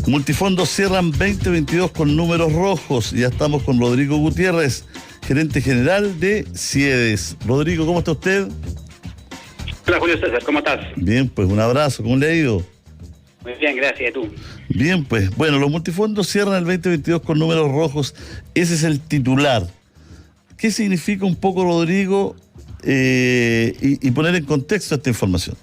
Multifondos cierran 2022 con números rojos. Ya estamos con Rodrigo Gutiérrez, gerente general de CIEDES. Rodrigo, ¿cómo está usted? Hola Julio César, ¿cómo estás? Bien, pues un abrazo, ¿cómo le ha ido? Muy bien, gracias, ¿y tú? Bien, pues bueno, los multifondos cierran el 2022 con números rojos. Ese es el titular. ¿Qué significa un poco, Rodrigo, y poner en contexto esta información?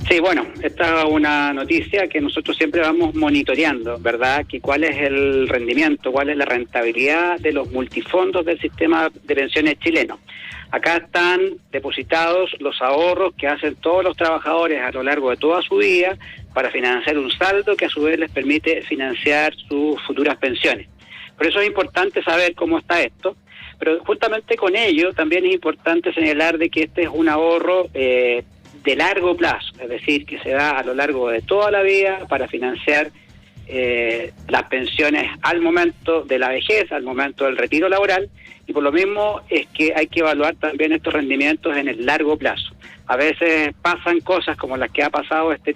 Sí, bueno, esta es una noticia que nosotros siempre vamos monitoreando, ¿verdad? Que cuál es el rendimiento, cuál es la rentabilidad de los multifondos del sistema de pensiones chileno. Acá están depositados los ahorros que hacen todos los trabajadores a lo largo de toda su vida para financiar un saldo que a su vez les permite financiar sus futuras pensiones. Por eso es importante saber cómo está esto, pero justamente con ello también es importante señalar de que este es un ahorro de largo plazo, es decir, que se da a lo largo de toda la vida para financiar las pensiones al momento de la vejez, al momento del retiro laboral, y por lo mismo es que hay que evaluar también estos rendimientos en el largo plazo. A veces pasan cosas como las que ha pasado este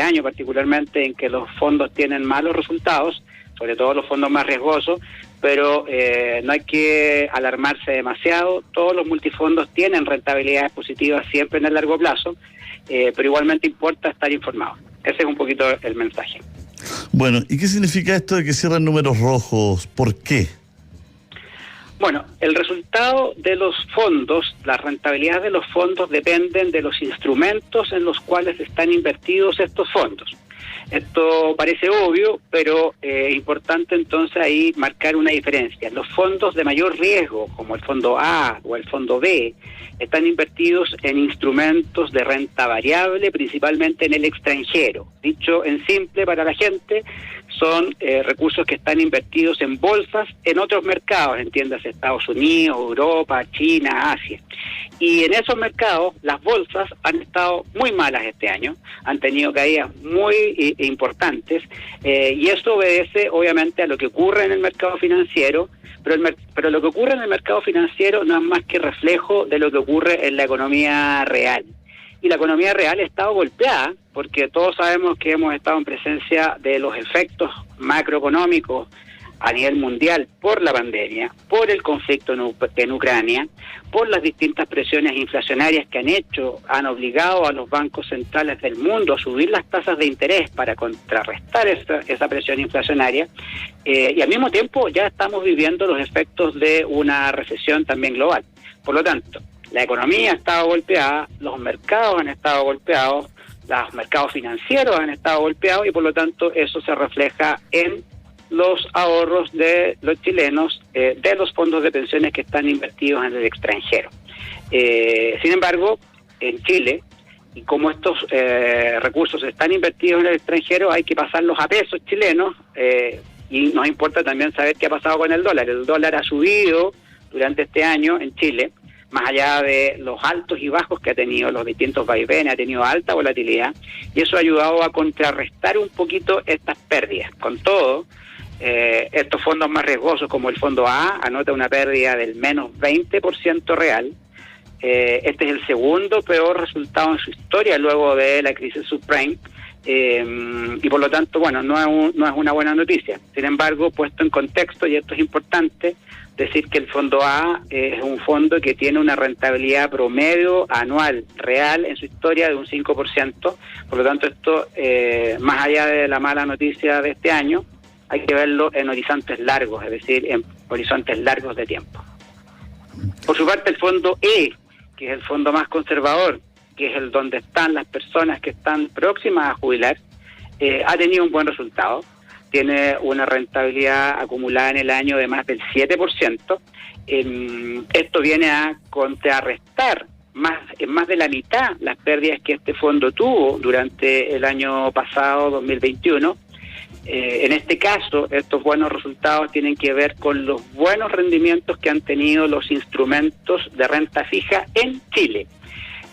año particularmente, en que los fondos tienen malos resultados, sobre todo los fondos más riesgosos, pero no hay que alarmarse demasiado. Todos los multifondos tienen rentabilidades positivas siempre en el largo plazo, pero igualmente importa estar informado. Ese es un poquito el mensaje. Bueno, ¿y qué significa esto de que cierran números rojos? ¿Por qué? Bueno, el resultado de los fondos, la rentabilidad de los fondos dependen de los instrumentos en los cuales están invertidos estos fondos. Esto parece obvio, pero es importante entonces ahí marcar una diferencia. Los fondos de mayor riesgo, como el fondo A o el fondo B, están invertidos en instrumentos de renta variable, principalmente en el extranjero. Dicho en simple para la gente, son recursos que están invertidos en bolsas en otros mercados, entiéndase Estados Unidos, Europa, China, Asia. Y en esos mercados las bolsas han estado muy malas este año, han tenido caídas muy importantes, y esto obedece obviamente a lo que ocurre en el mercado financiero, pero lo que ocurre en el mercado financiero no es más que reflejo de lo que ocurre en la economía real. Y la economía real ha estado golpeada, porque todos sabemos que hemos estado en presencia de los efectos macroeconómicos a nivel mundial por la pandemia, por el conflicto en Ucrania, por las distintas presiones inflacionarias que han obligado a los bancos centrales del mundo a subir las tasas de interés para contrarrestar esa presión inflacionaria, y al mismo tiempo ya estamos viviendo los efectos de una recesión también global. Por lo tanto, la economía ha estado golpeada, los mercados han estado golpeados, los mercados financieros han estado golpeados, y por lo tanto eso se refleja en los ahorros de los chilenos, de los fondos de pensiones que están invertidos en el extranjero. Sin embargo, en Chile, y como estos recursos están invertidos en el extranjero, hay que pasarlos a pesos chilenos, y nos importa también saber qué ha pasado con el dólar. El dólar ha subido durante este año en Chile, más allá de los altos y bajos que ha tenido, los distintos vaivenes, ha tenido alta volatilidad, y eso ha ayudado a contrarrestar un poquito estas pérdidas. Con todo, estos fondos más riesgosos, como el fondo A, anota una pérdida del menos 20% real. Este es el segundo peor resultado en su historia luego de la crisis subprime, y por lo tanto, bueno, no es una buena noticia. Sin embargo, puesto en contexto, y esto es importante, decir que el fondo A es un fondo que tiene una rentabilidad promedio anual real en su historia de un 5%. Por lo tanto, esto, más allá de la mala noticia de este año, hay que verlo en horizontes largos, es decir, en horizontes largos de tiempo. Por su parte, el fondo E, que es el fondo más conservador, que es el donde están las personas que están próximas a jubilar, ha tenido un buen resultado. Tiene una rentabilidad acumulada en el año de más del 7%. Esto viene a contrarrestar en más de la mitad las pérdidas que este fondo tuvo durante el año pasado, 2021. En este caso, estos buenos resultados tienen que ver con los buenos rendimientos que han tenido los instrumentos de renta fija en Chile.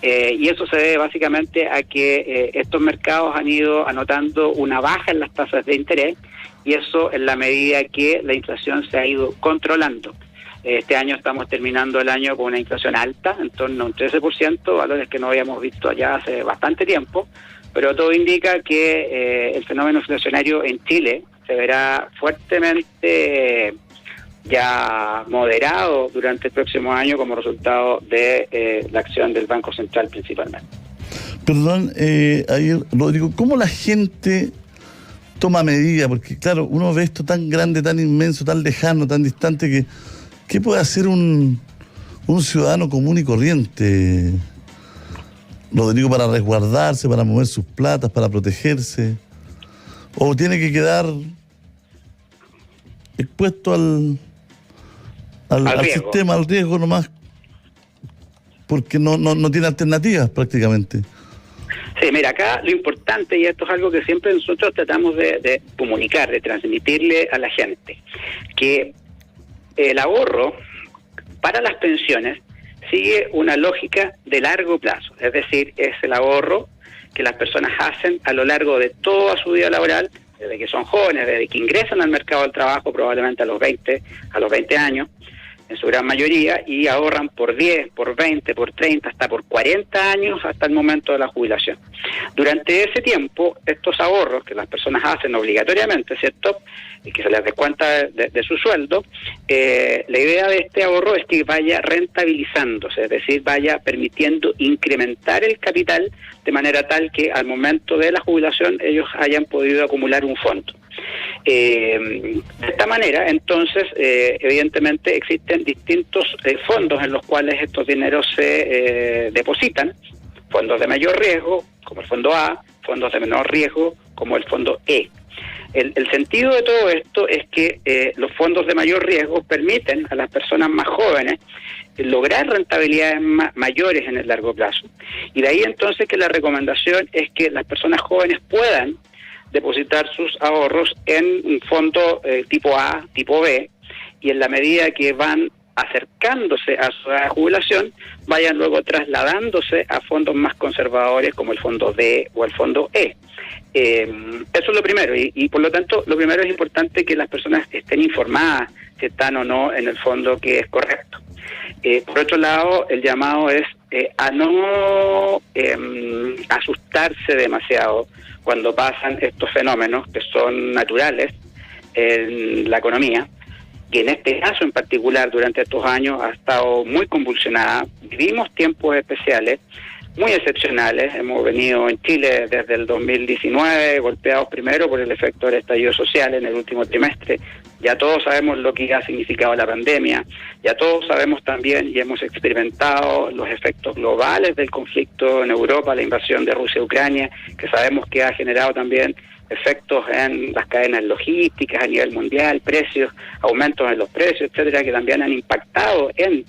Y eso se debe básicamente a que estos mercados han ido anotando una baja en las tasas de interés, y eso en la medida que la inflación se ha ido controlando. Este año estamos terminando el año con una inflación alta, en torno a un 13%, valores que no habíamos visto allá hace bastante tiempo, pero todo indica que el fenómeno inflacionario en Chile se verá fuertemente ya moderado durante el próximo año como resultado de la acción del Banco Central principalmente. Perdón, ayer, Rodrigo, ¿cómo la gente toma medidas? Porque claro, uno ve esto tan grande, tan inmenso, tan lejano, tan distante, que ¿qué puede hacer un ciudadano común y corriente, Rodrigo, para resguardarse, para mover sus platas, para protegerse? ¿O tiene que quedar expuesto al sistema, al riesgo nomás, porque no tiene alternativas prácticamente? Sí, mira, acá lo importante, y esto es algo que siempre nosotros tratamos de comunicar, de transmitirle a la gente, que el ahorro para las pensiones sigue una lógica de largo plazo, es decir, es el ahorro que las personas hacen a lo largo de toda su vida laboral, desde que son jóvenes, desde que ingresan al mercado del trabajo, probablemente a los 20 años, en su gran mayoría, y ahorran por 10, por 20, por 30, hasta por 40 años hasta el momento de la jubilación. Durante ese tiempo, estos ahorros que las personas hacen obligatoriamente, ¿cierto?, y que se les descuenta de su sueldo, la idea de este ahorro es que vaya rentabilizándose, es decir, vaya permitiendo incrementar el capital de manera tal que al momento de la jubilación ellos hayan podido acumular un fondo. De esta manera, entonces, evidentemente existen distintos fondos en los cuales estos dineros se depositan, fondos de mayor riesgo, como el fondo A, fondos de menor riesgo, como el fondo E. El sentido de todo esto es que los fondos de mayor riesgo permiten a las personas más jóvenes lograr rentabilidades mayores en el largo plazo. Y de ahí entonces que la recomendación es que las personas jóvenes puedan depositar sus ahorros en un fondo tipo A, tipo B, y en la medida que van acercándose a su edad de jubilación, vayan luego trasladándose a fondos más conservadores como el fondo D o el fondo E. Eso es lo primero, y por lo tanto lo primero es importante que las personas estén informadas si están o no en el fondo que es correcto. Por otro lado, el llamado es a no asustarse demasiado cuando pasan estos fenómenos que son naturales en la economía, que en este caso en particular durante estos años ha estado muy convulsionada. Vivimos tiempos especiales, muy excepcionales. Hemos venido en Chile desde el 2019 golpeados primero por el efecto del estallido social en el último trimestre. Ya todos sabemos lo que ha significado la pandemia, ya todos sabemos también y hemos experimentado los efectos globales del conflicto en Europa, la invasión de Rusia a Ucrania, que sabemos que ha generado también efectos en las cadenas logísticas a nivel mundial, precios, aumentos en los precios, etcétera, que también han impactado en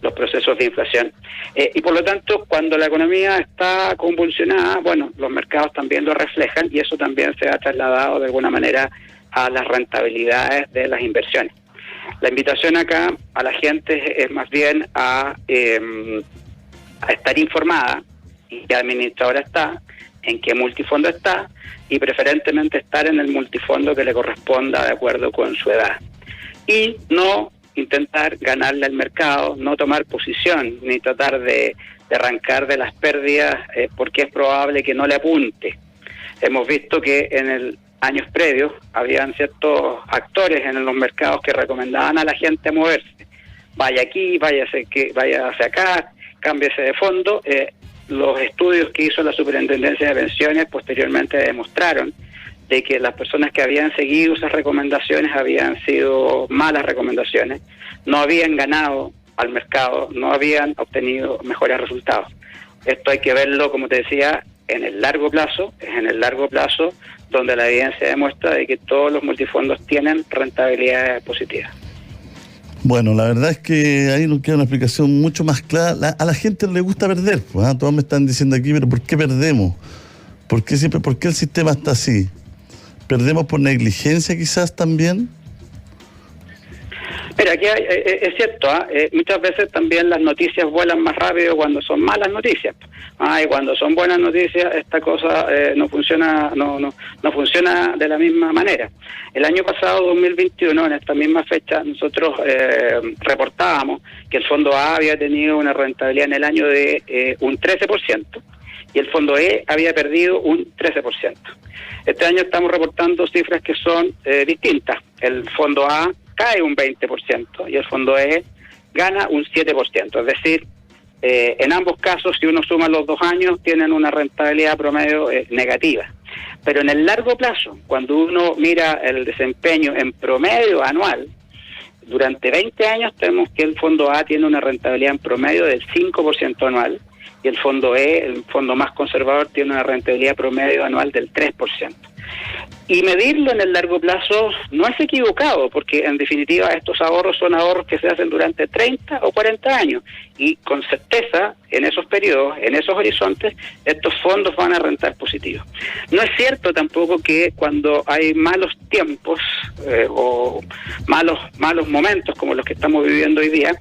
los procesos de inflación. Y por lo tanto, cuando la economía está convulsionada, bueno, los mercados también lo reflejan y eso también se ha trasladado de alguna manera a las rentabilidades de las inversiones. La invitación acá a la gente es más bien a estar informada en qué administradora está, en qué multifondo está y preferentemente estar en el multifondo que le corresponda de acuerdo con su edad. Y no intentar ganarle al mercado, no tomar posición ni tratar de arrancar de las pérdidas porque es probable que no le apunte. Hemos visto que en el años previos habían ciertos actores en los mercados que recomendaban a la gente moverse. Vaya aquí, vaya hacia acá, cámbiese de fondo. Los estudios que hizo la Superintendencia de Pensiones posteriormente demostraron de que las personas que habían seguido esas recomendaciones habían sido malas recomendaciones, no habían ganado al mercado, no habían obtenido mejores resultados. Esto hay que verlo, como te decía, en el largo plazo, es en el largo plazo donde la evidencia demuestra de que todos los multifondos tienen rentabilidades positivas. Bueno, la verdad es que ahí nos queda una explicación mucho más clara. A la gente le gusta perder, pues, ¿eh? Todos me están diciendo aquí, pero ¿por qué perdemos? ¿Por qué el sistema está así? ¿Perdemos por negligencia quizás también? Mira, aquí es cierto, muchas veces también las noticias vuelan más rápido cuando son malas noticias. Y cuando son buenas noticias, esta cosa no funciona de la misma manera. El año pasado, 2021, en esta misma fecha, nosotros reportábamos que el fondo A había tenido una rentabilidad en el año de un 13%, y el fondo E había perdido un 13%. Este año estamos reportando cifras que son distintas. El fondo A cae un 20% y el fondo E gana un 7%. Es decir, en ambos casos, si uno suma los 2 años, tienen una rentabilidad promedio negativa. Pero en el largo plazo, cuando uno mira el desempeño en promedio anual, durante 20 años tenemos que el fondo A tiene una rentabilidad en promedio del 5% anual y el fondo E, el fondo más conservador, tiene una rentabilidad promedio anual del 3%. Y medirlo en el largo plazo no es equivocado, porque en definitiva estos ahorros son ahorros que se hacen durante 30 o 40 años. Y con certeza, en esos periodos, en esos horizontes, estos fondos van a rentar positivos. No es cierto tampoco que cuando hay malos tiempos o malos momentos como los que estamos viviendo hoy día,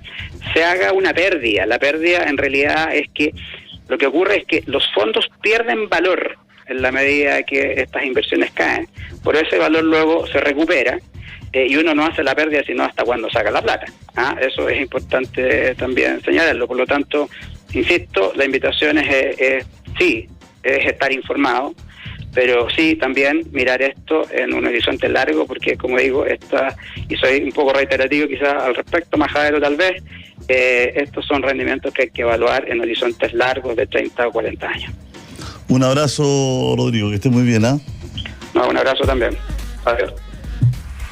se haga una pérdida. La pérdida en realidad es que lo que ocurre es que los fondos pierden valor en la medida que estas inversiones caen, por ese valor luego se recupera y uno no hace la pérdida sino hasta cuando saca la plata. Eso es importante también señalarlo. Por lo tanto, insisto, la invitación es estar informado, pero sí también mirar esto en un horizonte largo, porque como digo, y soy un poco reiterativo quizás al respecto, majadero tal vez, estos son rendimientos que hay que evaluar en horizontes largos de 30 o 40 años. Un abrazo, Rodrigo, que esté muy bien, No, un abrazo también. Adiós.